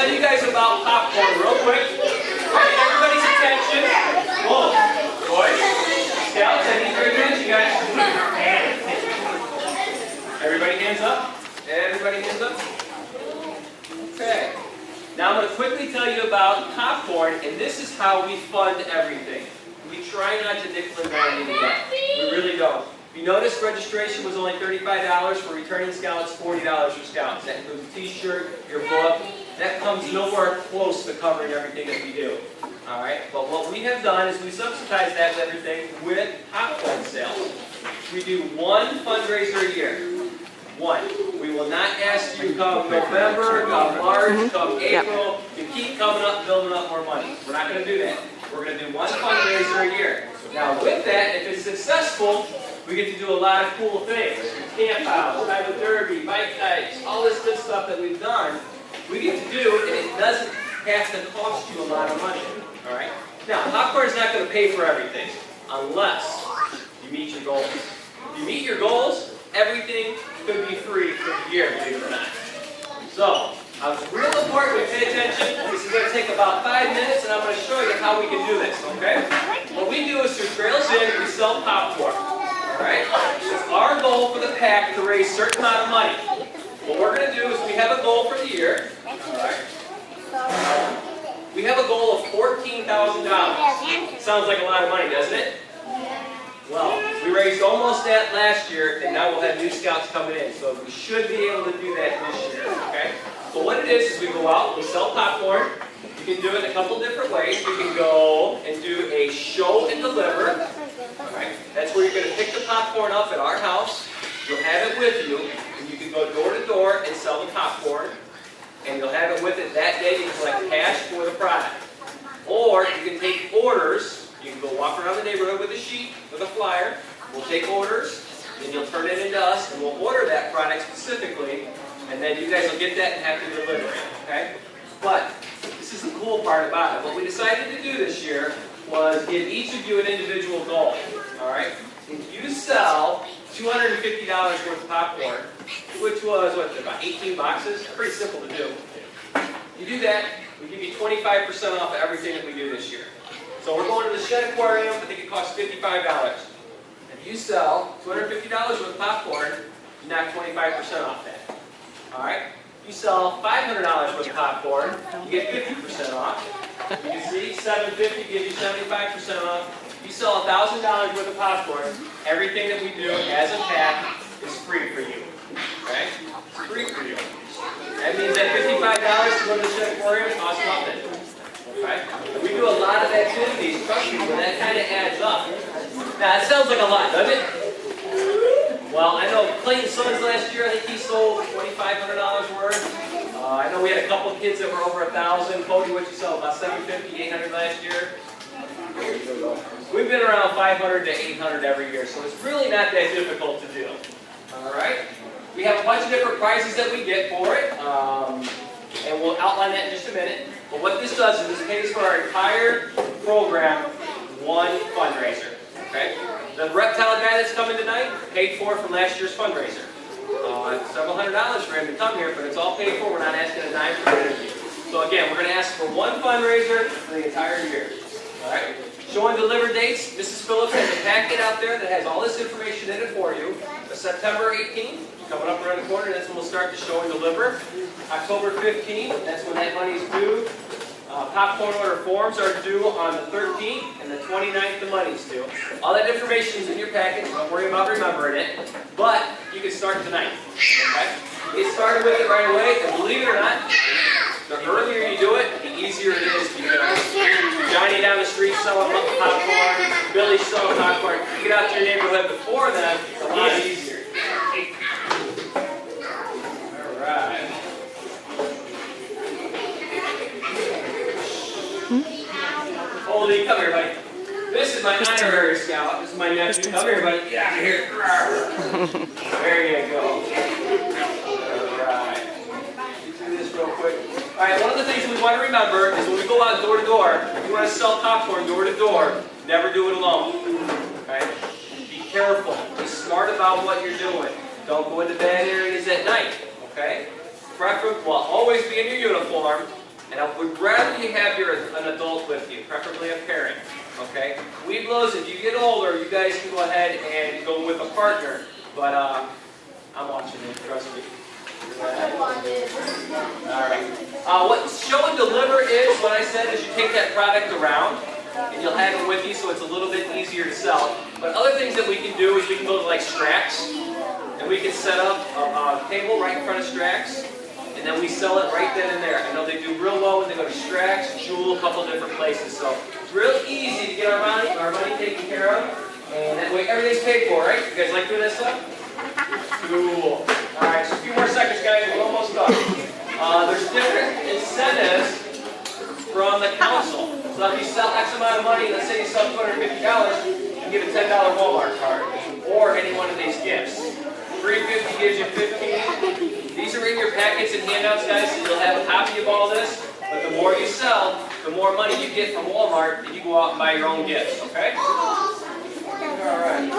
tell you guys about popcorn real quick. Get everybody's attention. Whoa, boys, scouts, I need your attention, guys. Everybody hands up. Everybody hands up. Okay. Now I'm going to quickly tell you about popcorn, and this is how we fund everything. We try not to nickel and dime you to death. We really don't. If you notice, registration was only $35 for returning scouts, $40 for scouts. That includes a t-shirt, your book. That comes nowhere close to covering everything that we do. All right? But what we have done is we subsidize that with everything with popcorn sales. We do one fundraiser a year. One. We will not ask you come November, come March, come April. You keep coming up, building up more money. We're not going to do that. We're going to do one fundraiser a year. Now with that, if it's successful, we get to do a lot of cool things. Camp house, ride the derby, bike nights, all this good stuff that we've done, we get to do, and it doesn't have to cost you a lot of money. All right? Now, popcorn is not going to pay for everything unless you meet your goals. If you meet your goals, everything could be free for the year, believe it or not. So, it's real important we pay attention. This is going to take about 5 minutes, and I'm going to show you how we can do this, okay? What we do is through Trails In, we sell popcorn, all right? It's our goal for the pack to raise a certain amount of money. What we're going to do is we have a goal for the year, all right? We have a goal of $14,000. Sounds like a lot of money, doesn't it? Well, we raised almost that last year, and now we'll have new scouts coming in. So we should be able to do that this year, okay? So what it is we go out, we sell popcorn. You can do it in a couple different ways. You can go and do a show and deliver. All right? That's where you're going to pick the popcorn up at our house. You'll have it with you, and you can go door to door and sell the popcorn. And you'll have it with it that day. You can collect cash for the product. Or you can take orders. You can go walk around the neighborhood with a sheet, with a flyer. We'll take orders, and you'll turn it into us, and we'll order that product specifically, and then you guys will get that and have to deliver it, okay? But this is the cool part about it. What we decided to do this year was give each of you an individual goal, all right? If you sell $250 worth of popcorn, which was, what, about 18 boxes? Pretty simple to do. You do that, we give you 25% off of everything that we do this year. So we're going to the Shed Aquarium. I think it costs $55. If you sell $250 worth of popcorn, you knock 25% off that. All right? You sell $500 worth of popcorn, you get 50% off. You can see $750 gives you 75% off. You sell $1,000 worth of popcorn, everything that we do as a pack is free for you. Okay? It's free for you. That means that $55 to go to the Shed Aquarium costs nothing. Right? And we do a lot of activities, trust me, when that kind of adds up. Now, it sounds like a lot, doesn't it? Well, I know Clayton Sons last year, I think he sold $2,500 worth. I know we had a couple of kids that were over 1,000. Cody, what you sell? About $750, $800 last year? We've been around 500 to 800 every year, so it's really not that difficult to do. All right? We have a bunch of different prizes that we get for it, and we'll outline that in just a minute. But what this does is this pays for our entire program, one fundraiser. Okay? The reptile guy that's coming tonight paid for from last year's fundraiser. Several $100s for him to come here, but it's all paid for. We're not asking a dime for an interview. So again, we're going to ask for one fundraiser for the entire year. All right? Show and deliver dates. Mrs. Phillips has a packet out there that has all this information in it for you. September 18th, coming up around the corner, that's when we'll start the show and deliver. October 15th, that's when that money is due. Popcorn order forms are due on the 13th, and the 29th the money's due. All that information is in your packet, so don't worry about remembering it. But you can start tonight. Okay? Get started with it right away, and believe it or not, the earlier you do it, the easier it is to get out. Johnny down the street selling popcorn, Billy selling popcorn. You get out to your neighborhood before then, it's a lot easier. All right. Oldie, come here, buddy. This is my honorary scout. This is my nephew. Come here, buddy. Get out of here. There you go. All right. Let's do this real quick. All right, one of the things that we want to remember is when we go out door to door, if you want to sell popcorn door to door, never do it alone. Okay? Be careful. Be smart about what you're doing. Don't go into bad areas at night. Okay? Preference will always be in your uniform. And I would rather you have an adult with you, preferably a parent. Okay? Weeblos, if you get older, you guys can go ahead and go with a partner. But I'm watching it, trust me. Alright. What show and deliver is, what I said, is you take that product around and you'll have it with you so it's a little bit easier to sell. But other things that we can do is we can go to like Strax and we can set up a table right in front of Strax and then we sell it right then and there. I know they do real well when they go to Strax, Jewel, a couple of different places. So it's real easy to get our money taken care of, and that way everything's paid for, right? You guys like doing that stuff? Cool. Alright, so a few more seconds, guys. We're almost done. There's different incentives from the council. So if you sell X amount of money, let's say you sell $250, you get a $10 Walmart card. Or any one of these gifts. $350 gives you $15. These are in your packets and handouts, guys, so you'll have a copy of all this. But the more you sell, the more money you get from Walmart if you go out and buy your own gifts, okay? Alright.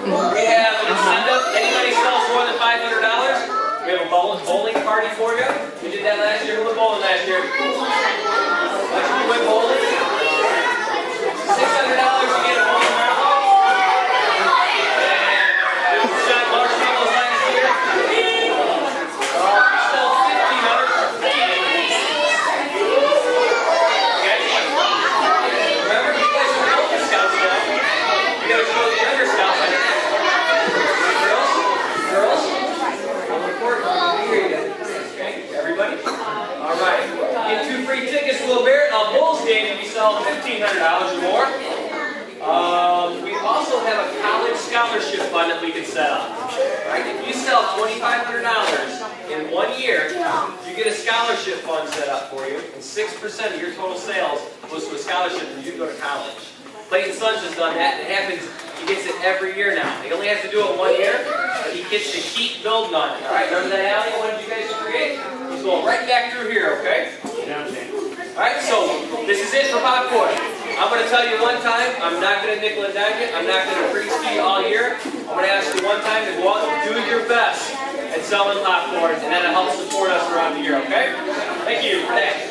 We have an incentive. Anybody sells more than $500? We have a bowling party for you. We did that last year. Who went bowling last year? Let's go win bowling. $600 to get a bowling marathon. And shot marshmallows last year. Still $1,500. Okay. Remember, you guys are Elder Scouts now. You got to show the Younger Scouts. Girls? I'm recording. Okay, everybody? Alright. Get 2 free tickets to a Bulls game if you sell $1,500 or more. We also have a college scholarship fund that we can set up. Right? If you sell $2,500 in 1 year, you get a scholarship fund set up for you, and 6% of your total sales goes to a scholarship and you go to college. Clayton Sons has done that, and it happens. He gets it every year now. He only has to do it 1 year, but he gets to keep building on it. Alright, remember that alley I wanted you guys to create? He's going right back through here, okay? Alright, so this is it for popcorn. I'm going to tell you one time, I'm not going to nickel and dime you. I'm not going to preach to you all year. I'm going to ask you one time to go out and do your best at selling popcorn, and that'll help support us around the year, okay? Thank you for that.